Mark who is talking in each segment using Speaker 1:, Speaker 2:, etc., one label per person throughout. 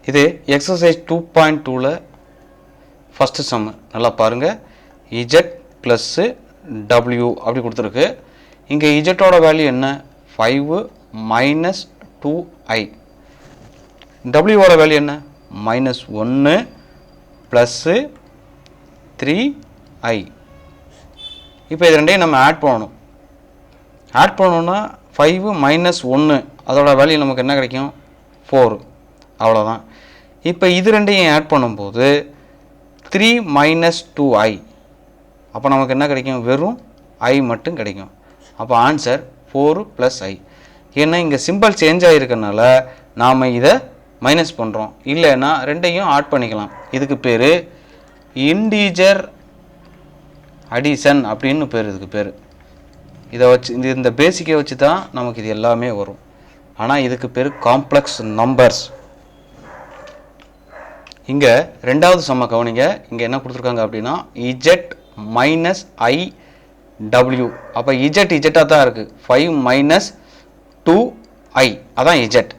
Speaker 1: இது exercise 2.2ல first சம்மு நல்லா பாருங்கள். இஜெட் ப்ளஸ்ஸு டபிள்யூ அப்படி கொடுத்துருக்கு. இங்கே இஜெட்டோட வேல்யூ என்ன? 5 மைனஸ் 2i. டபிள்யூவோட வேல்யூ என்ன? -1 ப்ளஸ்ஸு 3i. இப்போ இது ரெண்டையும் நம்ம ஆட் பண்ணணும். ஆட் பண்ணணுன்னா 5 மைனஸ் 1 அதோட வேல்யூ நமக்கு என்ன கிடைக்கும்? 4. அவ்வளோதான். இப்போ இது ரெண்டையும் ஆட் பண்ணும்போது 3 மைனஸ் 2i. அப்போ நமக்கு என்ன கிடைக்கும்? வெறும் i மட்டும் கிடைக்கும். அப்போ ஆன்சர் 4 + i. ஏன்னா இங்கே சிம்பிள் சேஞ்ச் ஆகிருக்கனால நாம் இதை மைனஸ் பண்ணுறோம். இல்லைன்னா ரெண்டையும் ஆட் பண்ணிக்கலாம். இதுக்கு பேர் இன்டீஜர் அடிஷன் அப்படின்னு பேர். இதுக்கு பேர் இதை வச்சு இந்த பேசிக்கை வச்சு தான் நமக்கு இது எல்லாமே வரும். ஆனால் இதுக்கு பேர் காம்ப்ளெக்ஸ் நம்பர்ஸ். இங்கே ரெண்டாவது சம்ம கவனிங்க. இங்கே என்ன கொடுத்துருக்காங்க அப்படின்னா இஜெட் மைனஸ் IW. அப்போ இஜெட்டாக தான் இருக்குது. 5 மைனஸ் 2i அதான் இஜெட்.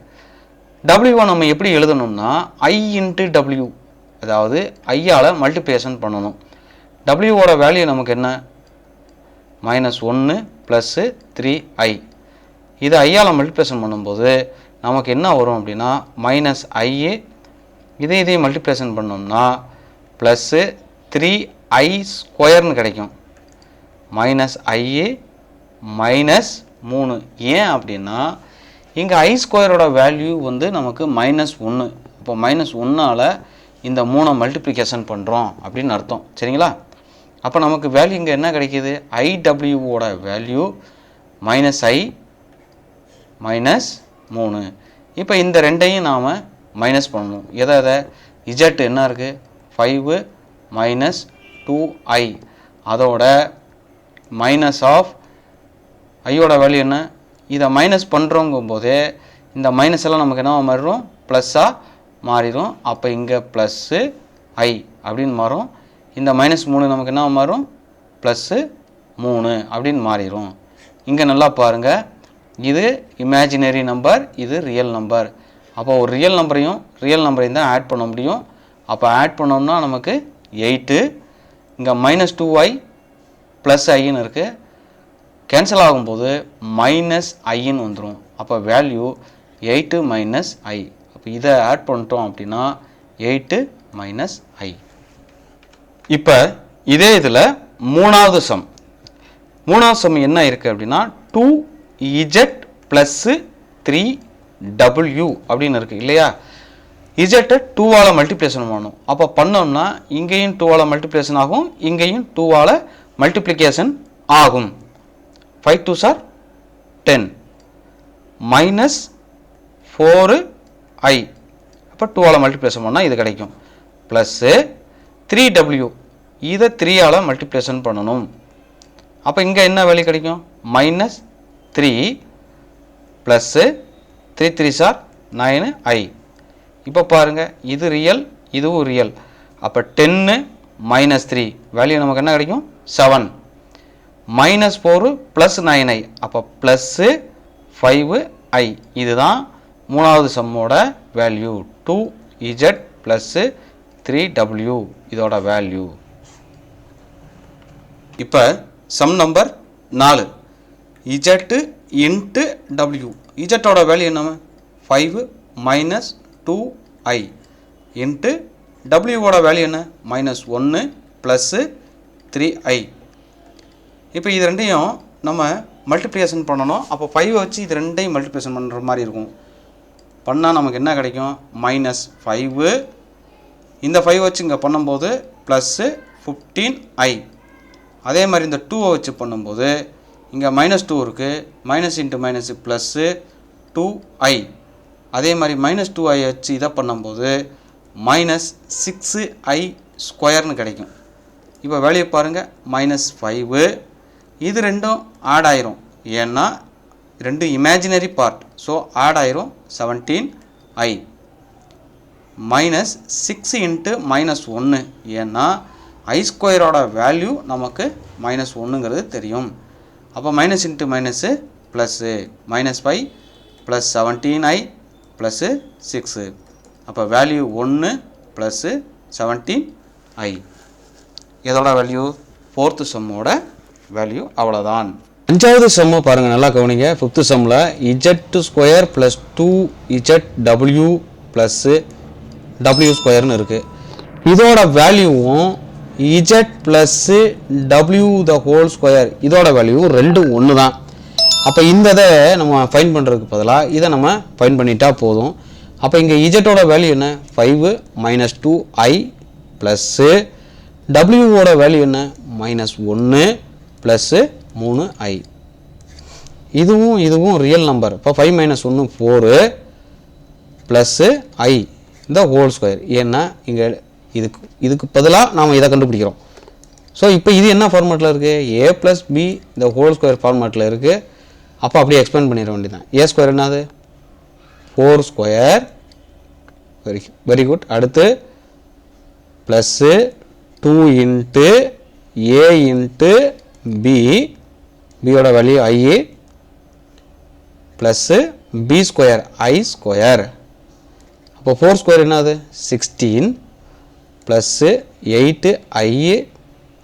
Speaker 1: டபிள்யூவை நம்ம எப்படி எழுதணும்னா i இன்ட்டு டபிள்யூ, அதாவது ஐயால் மல்டிப்ளிகேஷன் பண்ணணும். டபிள்யூவோட வேல்யூ நமக்கு என்ன? -1 ப்ளஸ்ஸு 3i. இது ஐயால் மல்டிப்ளிகேஷன் பண்ணும்போது நமக்கு என்ன வரும் அப்படின்னா -i. இதையும் மல்டிப்ளிகேஷன் பண்ணோம்னா ப்ளஸ்ஸு 3i ஸ்கொயர்னு கிடைக்கும். -i -3. ஏன் அப்படின்னா இங்கே i ஸ்கொயரோட வேல்யூ வந்து நமக்கு -1. இப்போ -1ஆல் இந்த 3 மல்டிப்ளிகேஷன் பண்ணுறோம் அப்படின்னு அர்த்தம். சரிங்களா? அப்போ நமக்கு வேல்யூ இங்கே என்ன கிடைக்கிது? IWவோட வேல்யூ -i -3. இப்போ இந்த ரெண்டையும் நாம் மைனஸ் பண்ணணும். எதை? இஜெட் என்ன இருக்குது? 5 மைனஸ் 2i. அதோட மைனஸ் ஆஃப் ஐயோட வேல்யூ என்ன? இதை மைனஸ் பண்ணுறோங்கும்போதே இந்த மைனஸ் எல்லாம் நமக்கு என்ன மாறிடும்? ப்ளஸ்ஸாக மாறிடும். அப்போ இங்கே ப்ளஸ்ஸு i அப்படின்னு மாறும். இந்த -3 நமக்கு என்ன மாறும்? +3 அப்படின்னு மாறிடும். இங்கே நல்லா பாருங்கள். இது இமேஜினரி நம்பர், இது ரியல் நம்பர். அப்போ ஒரு ரியல் நம்பரையும் தான் ஆட் பண்ண முடியும். அப்போ ஆட் பண்ணோம்னா நமக்கு 8. இங்கே -2i +iன்னு இருக்குது. கேன்சல் ஆகும்போது -iன்னு வந்துடும். அப்போ வேல்யூ 8 - i. அப்போ இதை ஆட் பண்ணிட்டோம் அப்படின்னா 8 - i. இப்போ இதே இதில் மூணாவது சம் என்ன இருக்குது அப்படின்னா 2z ப்ளஸ்ஸு 3w அப்படின்னு இருக்குது இல்லையா? இஜெட்டை 2ஆல் மல்டிப்ளிகேஷன் பண்ணணும். அப்போ பண்ணோம்னா இங்கேயும் 2ஆல் மல்டிப்ளிகேஷன் ஆகும், இங்கேயும் 2ஆல் மல்டிப்ளிகேஷன் ஆகும். 5 2s are 10 -4i. அப்போ 2ஆல் மல்டிப்ளிகேஷன் பண்ணால் இது கிடைக்கும். ப்ளஸ்ஸு 3w, இதை 3ஆல் மல்டிப்ளிகேஷன் பண்ணணும். அப்போ இங்கே என்ன வேல்யூ கிடைக்கும்? -3 ப்ளஸ்ஸு 3 3s are 9i. இப்போ பாருங்கள், இது ரியல், இதுவும் ரியல். அப்போ 10 -3 வேல்யூ நமக்கு என்ன கிடைக்கும்? 7. -4 + 9i. அப்போ ப்ளஸ்ஸு 5i. இதுதான் மூணாவது சம்மோட வேல்யூ. 2z ப்ளஸ்ஸு 3w இதோட வேல்யூ. இப்போ sum number 4. Z into W. இஜெட்டோட வேல்யூ என்ன? 5 - 2i இன்ட்டு டபிள்யூவோட வேல்யூ என்ன? -1 ப்ளஸ்ஸு 3i. இப்போ இது ரெண்டையும் நம்ம மல்டிப்ளிகேஷன் பண்ணணும். அப்போ 5 வச்சு இது ரெண்டையும் மல்டிப்ளிகேஷன் பண்ணுற மாதிரி இருக்கும். பண்ணால் நமக்கு என்ன கிடைக்கும்? -5. இந்த 5 வச்சு இங்கே பண்ணும்போது ப்ளஸ்ஸு 15i. அதே மாதிரி இந்த 2 வச்சு பண்ணும்போது இங்கே -2 இருக்குது. -× ப்ளஸ்ஸு 2i. அதே மாதிரி -2i வச்சு இதை பண்ணும்போது -6i ஸ்கொயர்னு கிடைக்கும். இப்போ வேல்யூ பாருங்கள், -5. இது ரெண்டும் ஆட் ஆயிரும். ஏன்னா ரெண்டும் இமேஜினரி பார்ட். ஸோ ஆட் ஆயிரும் 17i. -6 × -1 ஏன்னா i ஸ்கொயரோட வேல்யூ நமக்கு -1ங்கிறது தெரியும். அப்போ -× ப்ளஸ்ஸு -5 + 17i + 6. அப்போ வேல்யூ 1 ப்ளஸ் 17i. இதோட வேல்யூ 4th சம்மோட வேல்யூ அவ்வளோதான். 5வது சம்மு பாருங்கள், நல்லா கவனிங்க. 5th சம்மில் z² plus 2zw plus w ஸ்கொயர்னு இருக்குது. இதோட வேல்யூவும் z plus w the whole square இதோட வேல்யூவும் ரெண்டும் ஒன்று தான். அப்போ இந்த இதை நம்ம ஃபைன் பண்ணுறதுக்கு பதிலாக இதை நம்ம ஃபைன் பண்ணிட்டா போதும். அப்போ இங்கே இஜெட்டோட வேல்யூ என்ன? 5 மைனஸ் 2i ப்ளஸ்ஸு டபிள்யூவோட வேல்யூ என்ன? -1 ப்ளஸ்ஸு 3i. இதுவும் ரியல் நம்பர். இப்போ 5 - 1 4 ப்ளஸ்ஸு i இந்த ஹோல் ஸ்கொயர். ஏன்னா இங்கே இதுக்கு பதிலாக நாம் இதை கண்டுபிடிக்கிறோம். ஸோ இப்போ இது என்ன ஃபார்மேட்டில் இருக்குது? a + b இந்த ஹோல் ஸ்கொயர் ஃபார்மேட்டில் இருக்குது. அப்போ அப்படியே எக்ஸ்பேண்ட் பண்ணிட வேண்டியதான். a ஸ்கொயர் என்னது? 4 ஸ்கொயர். Very good. அடுத்து plus 2 into a into b, பியோட value i plus b square i square. அப்போ 4 ஸ்கொயர் என்னது? 16 ப்ளஸ்ஸு 8i,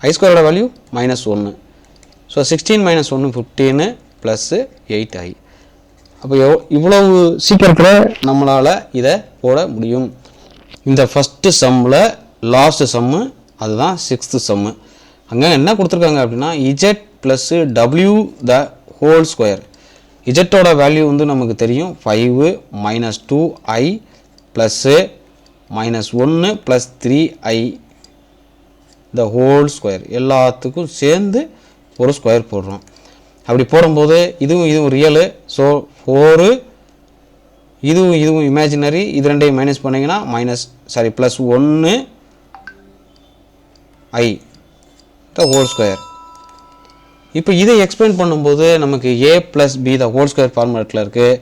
Speaker 1: i ஸ்கொயரோட வேல்யூ -1. So 16 - 1 15 plus 8i. அப்போ இவ்வளவு சீக்கிரத்தில் நம்மளால் இதை போட முடியும். இந்த ஃபஸ்ட்டு சம்மில் லாஸ்ட்டு சம்மு அதுதான் 6th சம்மு. அங்கே என்ன கொடுத்துருக்காங்க அப்படின்னா z plus w the whole square. இஜெட்டோட வேல்யூ வந்து நமக்கு தெரியும் 5 - 2i plus -1 plus 3i the whole square. எல்லாத்துக்கும் சேர்ந்து ஒரு ஸ்கொயர் போடுறோம். அப்படி போடும்போது இதுவும் ரியலு. ஸோ 4 இதுவும் இமேஜினரி. இது ரெண்டையும் மைனஸ் பண்ணிங்கன்னா +1i த ஹோல் ஸ்கொயர். இப்போ இதை எக்ஸ்பேண்ட் பண்ணும்போது நமக்கு a + b the whole square ஃபார்மேட்டில் இருக்குது.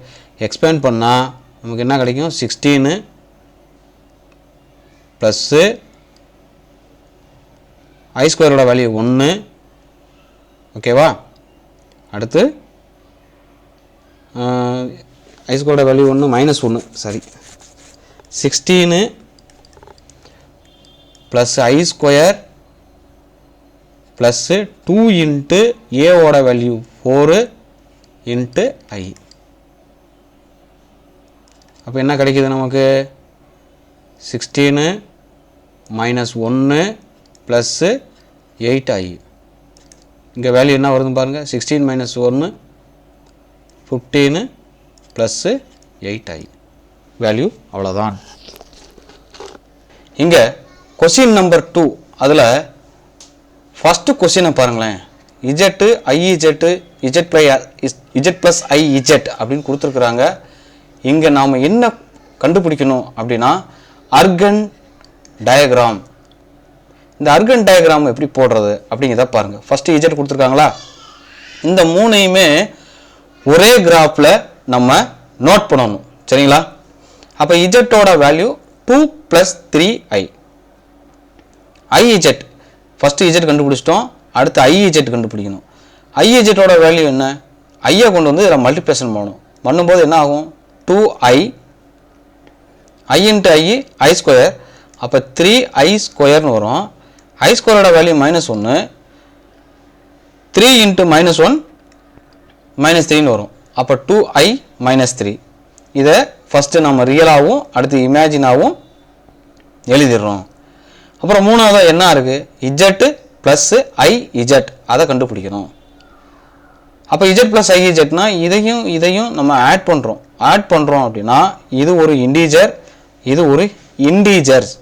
Speaker 1: எக்ஸ்பேண்ட் பண்ணால் நமக்கு என்ன கிடைக்கும்? 16 ப்ளஸ்ஸு i ஸ்கொயரோட வேல்யூ 1. ஓகேவா? அடுத்து i ஸ்கொயரோட வேல்யூ 1 -1 சரி 16 plus i square plus 2 into ஏவோட வேல்யூ 4 இன்ட்டு i. அப்போ என்ன கிடைக்குது நமக்கு? 16 -1 ப்ளஸ்ஸு 8i. இங்கே வேல்யூ என்ன வருதுன்னு பாருங்கள். 16 - 1 15 ப்ளஸ்ஸு 8i. வேல்யூ அவ்வளோதான். இங்கே கொஸ்டின் நம்பர் 2 அதில் ஃபஸ்ட்டு கொஸ்டினை பாருங்களேன். இஜெட்டு ஐஇஜெட்டு இஜெட் ப்ளஸ் ஐஇஜெட் அப்படின்னு கொடுத்துருக்குறாங்க. இங்கே நாம் என்ன கண்டுபிடிக்கணும் அப்படின்னா அர்கன் டயக்ராம். இந்த அர்கன் டயக்ராம் எப்படி போடுறது அப்படிங்கிறத பாருங்கள். ஃபஸ்ட்டு இஜெட் கொடுத்துருக்காங்களா? இந்த மூணையுமே ஒரே கிராஃபில் நம்ம நோட் பண்ணணும். சரிங்களா? அப்போ இஜெட்டோட வேல்யூ 2 + 3i. ஐஇஜெட் ஃபஸ்ட்டு இஜெட் கண்டுபிடிச்சிட்டோம். அடுத்து ஐஇஜெட் கண்டுபிடிக்கணும். ஐஇஜெட்டோட வேல்யூ என்ன? ஐயை கொண்டு வந்து இதில் மல்டிப்ளிகேஷன் பண்ணணும். பண்ணும்போது என்ன ஆகும்? 2i i into i square. அப்போ 3i ஸ்கொயர்னு வரும். i ஸ்கொயரோட வேல்யூ -1. 3 இன்ட்டு -1 -3ன்னு வரும். அப்போ 2i - 3. இதை ஃபஸ்ட்டு நம்ம ரியலாகவும் அடுத்து இமேஜினாகவும் எழுதிடுறோம். அப்புறம் மூணாவது என்ன இருக்குது? இஜெட்டு ப்ளஸ்ஸு ஐஇஜெட் அதை கண்டுபிடிக்கணும். அப்போ இஜெட் ப்ளஸ் ஐஇஜெட்னா இதையும் நம்ம ஆட் பண்ணுறோம் அப்படின்னா இது ஒரு இண்டீஜர், இது ஒரு இண்டீஜர்ஸ்.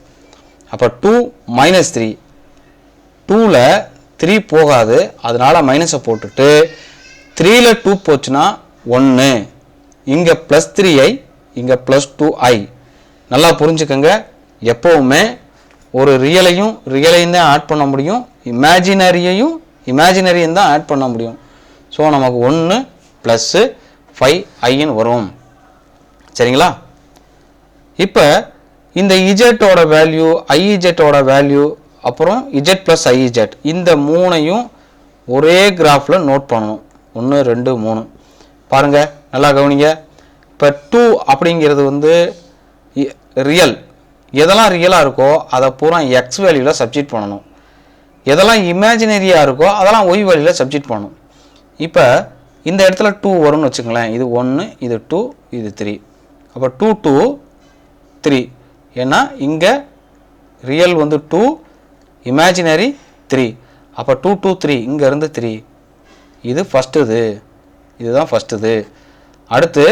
Speaker 1: அப்போ 2 - 3 2ல் 3 போகாது, அதனால் மைனஸை போட்டுட்டு 3ல் 2 போச்சுன்னா 1. இங்கே +3i இங்கே +2i. நல்லா புரிஞ்சுக்கங்க. எப்போவுமே ஒரு ரியலையும் தான் ஆட் பண்ண முடியும், இமேஜினரியும் தான் ஆட் பண்ண முடியும். ஸோ நமக்கு 1 + 5iன்னு வரும். சரிங்களா? இப்போ இந்த இஜெட்டோட வேல்யூ ஐஇஜெட்டோட வேல்யூ அப்புறம் இஜெட் ப்ளஸ் ஐஇஜெட் இந்த மூணையும் ஒரே கிராஃபில் நோட் பண்ணணும். 1 2 3 பாருங்கள், நல்லா கவனிங்க. இப்போ 2 அப்படிங்கிறது வந்து ரியல், எதெல்லாம் ரியலாக இருக்கோ அதை பூரா எக்ஸ் வேல்யூவில் சப்ஸ்டிட் பண்ணணும். எதெல்லாம் இமேஜினரியாக இருக்கோ அதெல்லாம் ஒய் வேல்யூவில் சப்ஸ்டிட் பண்ணணும். இப்போ இந்த இடத்துல 2 வரும்னு வச்சுங்களேன். இது 1, இது 2, இது 3. அப்போ 2 2 3. ஏன்னா இங்கே ரியல் வந்து 2, இமேஜினரி 3. அப்போ 2 2 3, இங்கேருந்து 3. இது ஃபஸ்ட்டு, இதுதான் ஃபஸ்ட்டு. அடுத்து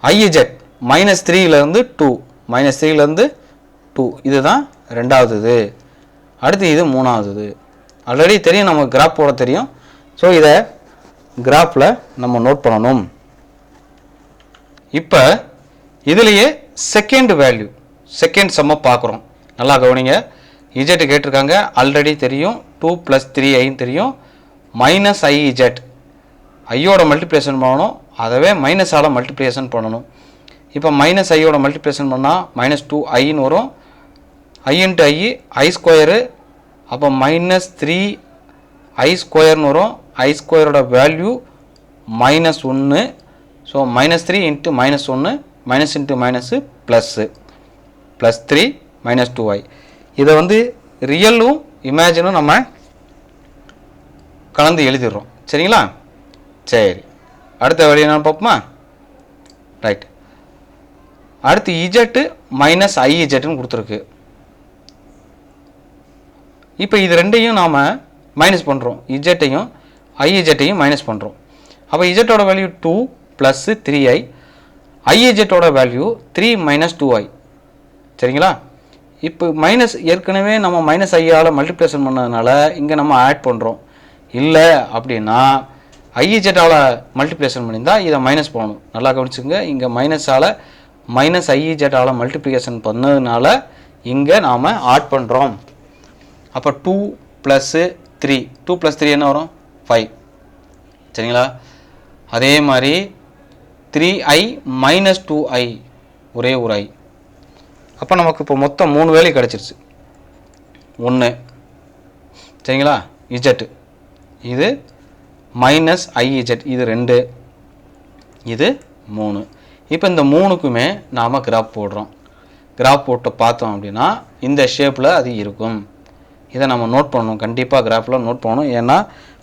Speaker 1: ஐஇஜெட் -3லேருந்து 2, -3லேருந்து 2, இதுதான் ரெண்டாவது. அடுத்து இது மூணாவது. ஆல்ரெடி தெரியும், நமக்கு கிராஃப் போட தெரியும். ஸோ இதை கிராஃபில் நம்ம நோட் பண்ணணும். இப்போ இதுலேயே செகண்ட் வேல்யூ, செகண்ட் சம்மை பார்க்குறோம். நல்லா கவனிங்க. இஜெட் கேட்டிருக்காங்க, ஆல்ரெடி தெரியும். 2 + 3i தெரியும். -iz, ஐயோட மல்டிப்ளிகேஷன் பண்ணணும், அதவே மைனஸால் மல்டிப்ளிகேஷன் பண்ணணும். இப்போ -iயோட மல்டிப்ளிகேஷன் பண்ணால் -2iன்னு வரும். i × i, i². அப்போ -3i² வரும். i² value -1. So -3 × -1, minus into minus plus, +3 -2i. இதை வந்து ரியலும் இமேஜினும் நம்ம கலந்து எழுதிடுறோம். சரிங்களா? சரி, அடுத்த வேலையை நான் பார்ப்போமா? ரைட். அடுத்து இஜெட்டு -iz கொடுத்துருக்கு. இப்போ இது ரெண்டையும் நாம் மைனஸ் பண்ணுறோம். இஜெட்டையும் ஐஇஜெட்டையும் மைனஸ் பண்ணுறோம். அப்போ இஜெட்டோட வேல்யூ 2 + 3i, ஐஇஜெட்டோட வேல்யூ 3 - 2i. சரிங்களா? இப்போ மைனஸ் ஏற்கனவே நம்ம -iயால் மல்டிப்ளிகேஷன் பண்ணதுனால இங்கே நம்ம ஆட் பண்ணுறோம். இல்லை அப்படின்னா ஐஇஜெட்டால் மல்டிப்ளிகேஷன் பண்ணியிருந்தால் இதை மைனஸ் பண்ணணும். நல்லா கவனிச்சுங்க. இங்கே -iஜெட்டால் மல்டிப்ளிகேஷன் பண்ணதுனால இங்கே நாம் ஆட் பண்ணுறோம். அப்போ 2 + 3, 2 + 3 என்ன வரும்? 5. சரிங்களா? அதே மாதிரி 3i - 2i, ஒரே ஒரு i. அப்போ நமக்கு இப்போ மொத்தம் 3 வேல்யூ கிடச்சிருச்சு. 1, சரிங்களா, இஜெட்டு, இது -iz, இது 2, இது 3. இப்போ இந்த 3க்குமே நாம் கிராஃப் போடுறோம். கிராஃப் போட்டு பார்த்தோம் அப்படின்னா இந்த ஷேப்பில் அது இருக்கும். இதை நம்ம நோட் பண்ணணும், கண்டிப்பாக கிராஃபில் நோட் பண்ணணும். ஏன்னா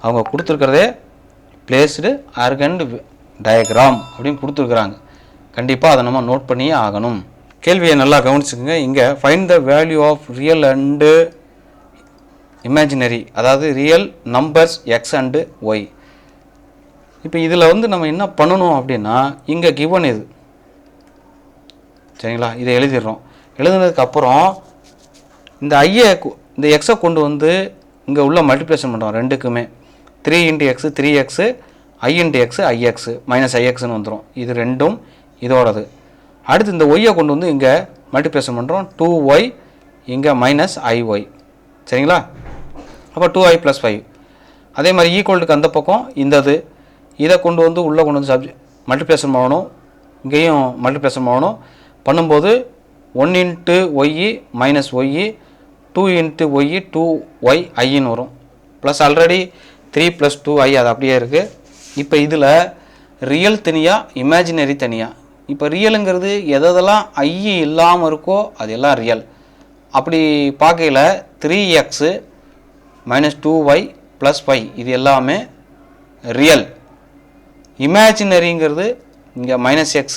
Speaker 1: அவங்க கொடுத்துருக்கிறதே பிளேஸ்டு ஆர்கண்ட் டயக்ராம் அப்படின்னு கொடுத்துருக்குறாங்க. கண்டிப்பாக அதை நம்ம நோட் பண்ணியே ஆகணும். கேள்வியை நல்லா கவனிச்சுக்கோங்க. இங்கே find the value of real and imaginary, அதாவது real numbers X and Y. இப்போ இதில் வந்து நம்ம என்ன பண்ணணும் அப்படின்னா, இங்கே கிவன் இது, சரிங்களா, இதை எழுதிடுறோம். எழுதுனதுக்கப்புறம் இந்த இந்த எக்ஸை கொண்டு வந்து இங்கே உள்ள மல்டிப்ளிகேஷன் பண்ணுறோம். ரெண்டுக்குமே 3 × x 3x, i × x ix, -ixன்னு வந்துடும். இது ரெண்டும் இதோடது. அடுத்து இந்த ஒய்யை கொண்டு வந்து இங்கே மல்டிப்ளிகேஷன் பண்ணுறோம். 2y, இங்கே -iy. சரிங்களா? அப்போ 2i + 5. அதே மாதிரி ஈக்குவலுக்கு அந்த பக்கம் இந்தது, இதை கொண்டு வந்து உள்ளே கொண்டு வந்து மல்டிப்ளிகேஷன் பண்ணணும். இங்கேயும் மல்டிப்ளிகேஷன் பண்ணணும். பண்ணும்போது 1 × y -y, 2 × y 2y iன்னு வரும். ப்ளஸ் ஆல்ரெடி 3 + 2i அது அப்படியே இருக்குது. இப்போ இதில் ரியல் தனியாக, இமேஜினரி தனியாக. இப்போ ரியலுங்கிறது எதெல்லாம் ஐ இல்லாமல் இருக்கோ அது எல்லாம் ரியல். அப்படி பார்க்கையில் 3x -2y + 5 இது எல்லாமே ரியல். இமேஜினரிங்கிறது இங்கே -x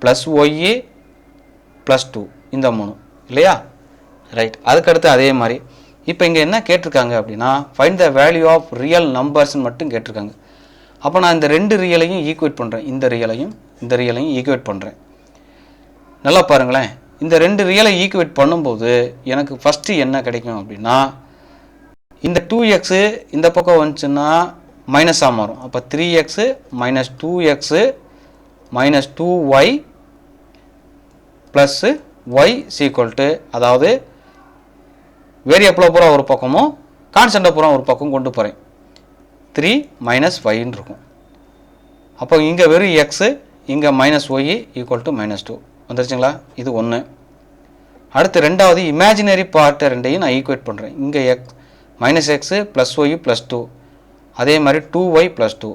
Speaker 1: + y + 2, இந்த 3 இல்லையா? ரைட். அதுக்கடுத்து அதே மாதிரி இப்போ இங்கே என்ன கேட்டிருக்காங்க அப்படின்னா, find the value of real நம்பர்ஸ்ன்னு மட்டும் கேட்டிருக்காங்க. அப்போ நான் இந்த 2 ரியலையும் ஈக்குவேட் பண்ணுறேன். இந்த ரியலையும் ஈக்குவேட் பண்ணுறேன். நல்லா பாருங்களேன். இந்த 2 ரியலை ஈக்குவேட் பண்ணும்போது எனக்கு ஃபஸ்ட்டு என்ன கிடைக்கும் அப்படின்னா, இந்த 2x இந்த பக்கம் வந்துச்சுன்னா மைனஸாக மாறும். அப்போ 3x - 2x -2y + y = அதாவது வேரியபிளை பூரா ஒரு பக்கமும் கான்ஸ்டண்ட்டை பூரா ஒரு பக்கம் கொண்டு போகிறேன். 3 - 5ன்னு இருக்கும். அப்போ இங்கே வெறும் x, இங்கே -y = -2 வந்துருச்சுங்களா? இது 1. அடுத்து ரெண்டாவது இமேஜினரி பார்ட்டை ரெண்டையும் நான் ஈக்குவேட் பண்ணுறேன். இங்கே -x + y + 2, அதே மாதிரி 2y + 2.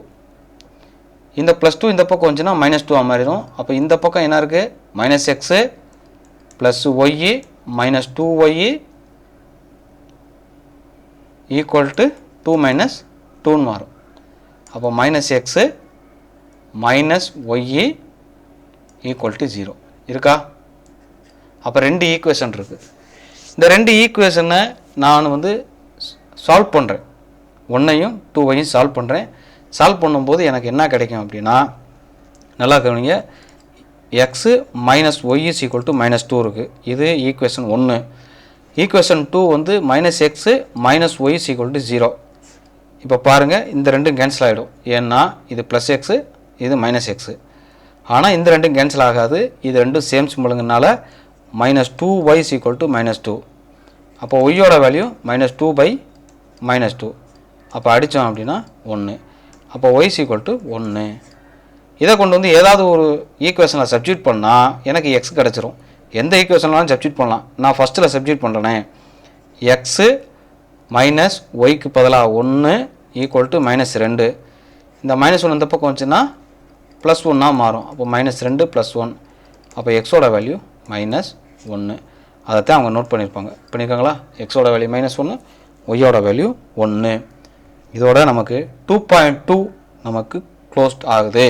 Speaker 1: இந்த +2 இந்த பக்கம் வந்துச்சுன்னா -2 மாறிடும். அப்போ இந்த பக்கம் என்ன இருக்குது? -x plus Y minus 2y equal to 2 minus 2ன்னு மாறும். அப்போ minus X minus Y equal to 0 இருக்கா? அப்போ ரெண்டு ஈக்குவேஷன் இருக்குது. இந்த ரெண்டு ஈக்குவேஷனை நான் சால்வ் பண்ணுறேன். 1ஐயும் 2ஐயும் சால்வ் பண்ணுறேன். சால்வ் பண்ணும்போது எனக்கு என்ன கிடைக்கும் அப்படின்னா, நல்லா கவனிங்க, X minus Y is equal to minus 2 இருக்குது. இது equation 1. Equation 2 minus X minus Y is equal to 0. இப்போ பாருங்கள், இந்த ரெண்டும் கேன்சல் ஆகிடும். ஏன்னா இது ப்ளஸ் எக்ஸு, இது மைனஸ் எக்ஸு. ஆனால் இந்த ரெண்டும் கேன்சல் ஆகாது. இது ரெண்டும் சேம் சிம்பிளுங்கனால minus 2y is equal to minus 2. அப்போ ஒய்யோட வேல்யூ மைனஸ் 2 பை மைனஸ் 2. அப்போ அடித்தோம் அப்படின்னா 1. அப்போ y இஸ் ஈக்குவல் டு 1. இதை கொண்டு ஏதாவது ஒரு ஈக்குவேஷனில் சப்ஸ்டியூட் பண்ணால் எனக்கு எக்ஸ் கிடச்சிரும். எந்த ஈக்குவேஷன்லாம் சப்ஸ்டியூட் பண்ணலாம். நான் ஃபஸ்ட்டில் சப்ஸ்டியூட் பண்ணுறேனே, எக்ஸு மைனஸ் ஒய்க்கு பதிலாக 1 ஈக்குவல் டு மைனஸ் 2. இந்த மைனஸ் 1 இந்த பக்கம் வந்துச்சுன்னா ப்ளஸ் 1 மாறும். அப்போ மைனஸ் 2 ப்ளஸ் 1. அப்போ எக்ஸோட வேல்யூ மைனஸ் 1. அதைத்தான் அவங்க நோட் பண்ணியிருக்காங்களா? எக்ஸோட வேல்யூ மைனஸ் 1, ஒய்யோட வேல்யூ 1. இதோட நமக்கு 2.2 நமக்கு க்ளோஸ்ட் ஆகுது.